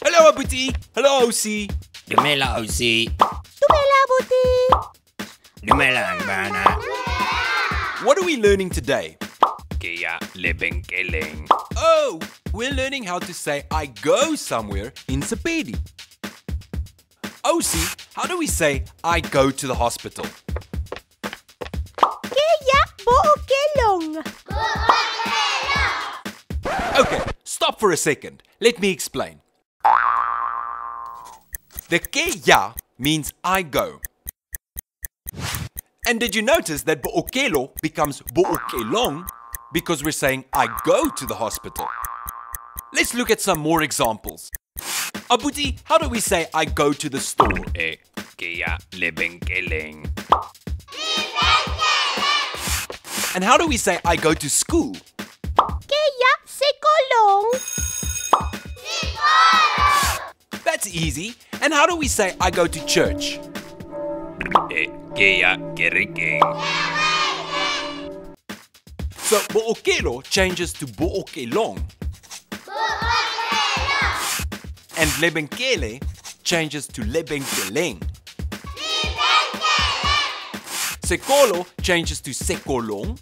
Hello, Abuti. Hello, Osi. Dumela Osi. Dumela Abuti. Dumelang bana. What are we learning today? Ke ya lebenkeleng. Oh, we're learning how to say I go somewhere in Sepedi. Osi, how do we say I go to the hospital? Ke ya bookelong. Okay, stop for a second. Let me explain. The ke ya means I go. And did you notice that bookelo becomes bookelong because we're saying I go to the hospital? Let's look at some more examples. Abuti, how do we say I go to the store? Ke ya lebenkeleng. And how do we say I go to school? Ke ya sekolong. That's easy. And how do we say I go to church? Ke ya kerekeng. So bookelo changes to bookelong. And lebenkele changes to lebenkeleng. Sekolo changes to sekolong.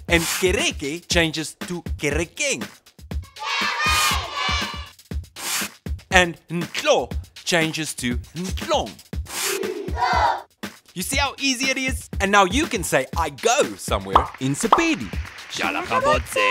And kereke changes to kerekeng. And ntlo changes to ntlong. You see how easy it is? And now you can say I go somewhere in Sepedi. Shala kabotse.